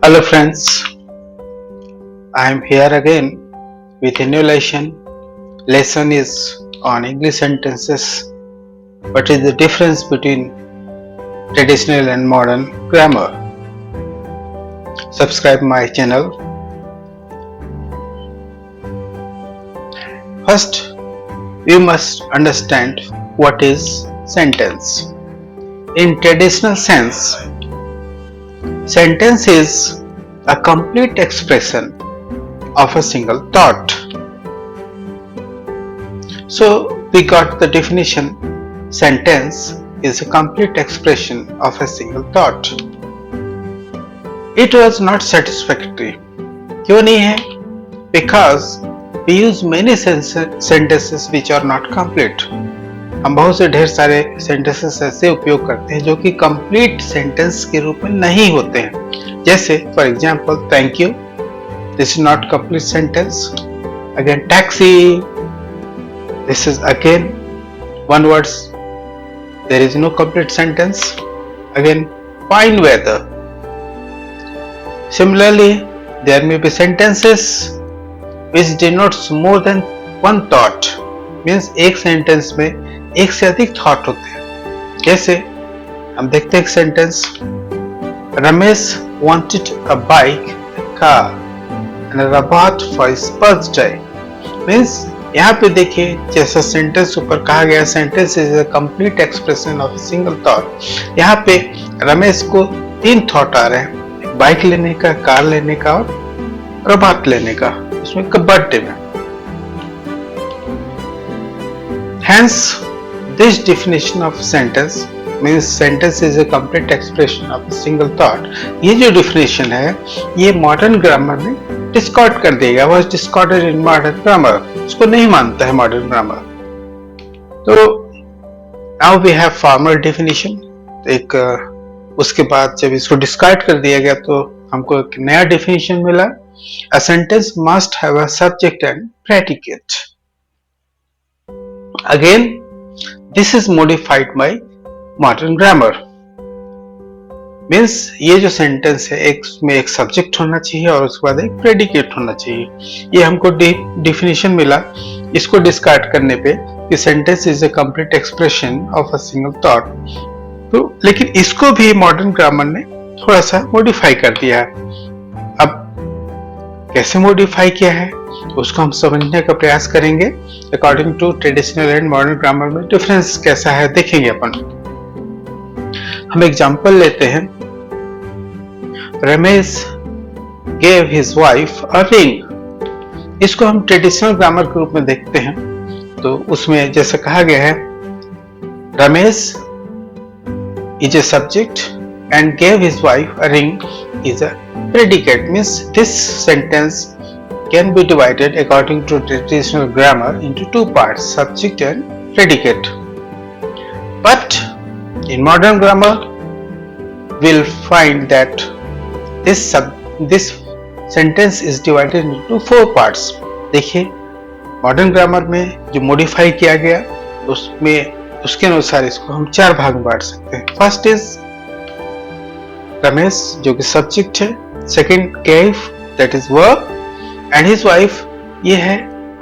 Hello friends, I am here again with a new lesson. Lesson is on English sentences. What is the difference between traditional and modern grammar? Subscribe my channel. First, we must understand what is sentence. In traditional sense, sentence is a complete expression of a single thought. So we got the definition. Sentence is a complete expression of a single thought. It was not satisfactory. क्यों नहीं है? Because we use many sentences which are not complete. हम बहुत से ढेर सारे sentences ऐसे उपयोग करते हैं जो कि complete sentence के रूप में नहीं होते हैं. जैसे for example, thank you. This is not complete sentence. Again, taxi. This is again one words. There is no complete sentence. Again, fine weather. Similarly, there may be sentences which denotes more than one thought. Means एक sentence में एक से अधिक thought होते हैं. जैसे हम देखते हैं एक sentence. Ramesh wanted a bike, a car, and a rabat for his birthday. Means यहाँ पे देखिए जैसा सेंटेंस ऊपर कहा गया, sentence is a complete expression of single thought. यहाँ पे रमेश को 3 थॉट आ रहे हैं, बाइक लेने का, कार लेने का और रबात लेने का, इसमें बर्थडे में. Hence, this definition of sentence means sentence is a complete expression of a single thought. ये जो definition है, ये modern grammar में discard कर देगा. was discarded in modern grammar. इसको नहीं मानता है modern grammar. तो now we have formal definition. एक उसके बाद जब इसको discard कर दिया गया तो हमको एक नया definition मिला. A sentence must have a subject and predicate. Again, this is modified by modern grammar. Means ये जो sentence है में एक subject होना चाहिए और उसके बाद एक predicate होना चाहिए. ये हमको definition मिला. इसको discard करने पे कि sentence is a complete expression of a single thought. तो लेकिन इसको भी modern grammar ने थोड़ा सा modify कर दिया है. अब कैसे modify किया है उसको हम समझने का प्रयास करेंगे. According to traditional and modern grammar में difference कैसा है देखेंगे अपन. हम एग्जाम्पल लेते हैं. Ramesh gave his wife a ring. इसको हम ट्रेडिशनल ग्रामर के रूप में देखते हैं. तो उसमें जैसे कहा गया है, Ramesh is a subject and gave his wife a ring is a predicate. Means this sentence can be divided according to traditional grammar into 2 parts, subject and predicate. But in modern grammar, we'll find that this sentence is divided into 4 parts. देखिए, modern grammar में जो modify किया गया उसमें उसके अनुसार इसको हम 4 भाग में बांट सकते हैं. First is रमेश जो कि subject है. Second, gave that is verb, and his wife ये है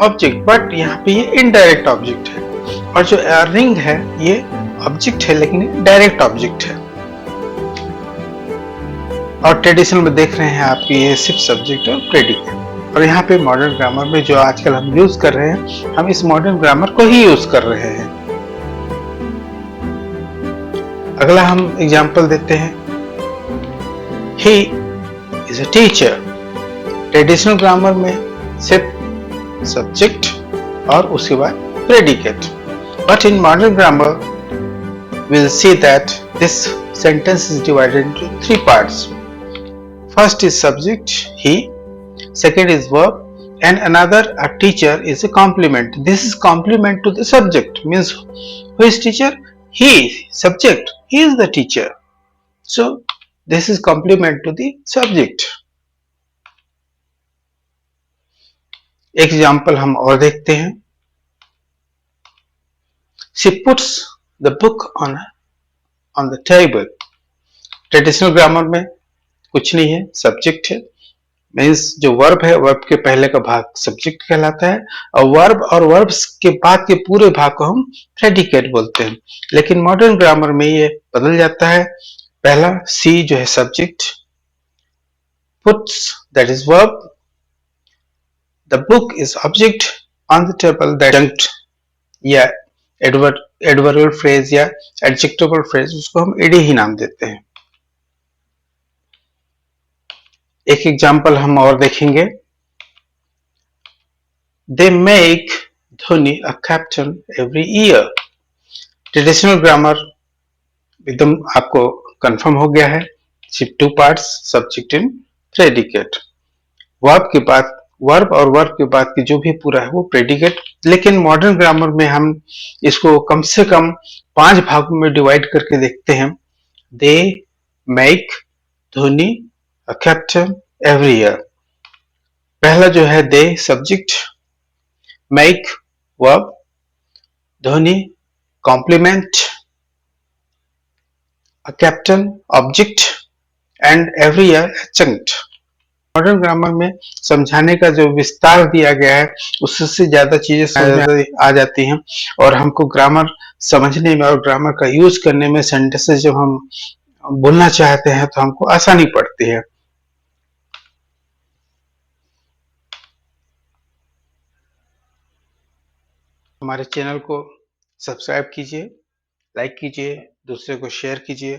object, but यहाँ पे ये indirect object है. और जो ring है ये ऑब्जेक्ट है लेकिन डायरेक्ट ऑब्जेक्ट है. और ट्रेडिशनल में देख रहे हैं आपकी ये सिर्फ सब्जेक्ट और प्रेडिकेट. और यहाँ पे मॉडर्न ग्रामर में जो आजकल हम यूज कर रहे हैं, हम इस मॉडर्न ग्रामर को ही यूज कर रहे हैं. अगला हम एग्जांपल देते हैं. He is a teacher. Traditional grammar में सिर्फ सब्जेक्ट और उसके बाद predicate. But in modern grammar we'll see that this sentence is divided into 3 parts. First is subject, he. Second is verb, and another, a teacher, is a complement. This is complement to the subject. Means who is teacher? He. Subject, he is the teacher. So this is complement to the subject. Example हम और देखते हैं. She puts the book on the table. Traditional grammar में कुछ नहीं है, subject है। Means जो वर्ब है, वर्ब के पहले का भाग सब्जेक्ट कहलाता है, और वर्ब और वर्ब्स के बाद के पूरे भाग को हम प्रेडिकेट बोलते हैं। लेकिन मॉडर्न ग्रामर में ये बदल जाता है। पहला सी जो है subject, puts that is verb, the book is object, on the table that adjunct या एडवर्बियल फ्रेज या एडजेक्टिवल फ्रेज, उसको हम एडी ही नाम देते हैं। एक एग्जाम्पल हम और देखेंगे। They make Dhoni a captain every year. Traditional grammar एकदम आपको कंफर्म हो गया है। सिर्फ two parts, subject and predicate. Verb के बाद, वर्ब और वर्ब के बाद की जो भी पूरा है वो प्रेडिकेट। लेकिन मॉडर्न ग्रामर में हम इसको कम से कम 5 भागों में डिवाइड करके देखते हैं। They make Dhoni a captain every year. पहला जो है they subject, make verb, Dhoni complement, a captain object and every year adjunct। Modern grammar में समझाने का जो विस्तार दिया गया है उससे ज्यादा चीजें समझ में आ जाती हैं, और हमको ग्रामर समझने में और ग्रामर का यूज करने में, सेंटेंसेस जब हम बोलना चाहते हैं तो हमको आसानी पड़ती है। हमारे चैनल को सब्सक्राइब कीजिए, लाइक कीजिए, दूसरे को शेयर कीजिए।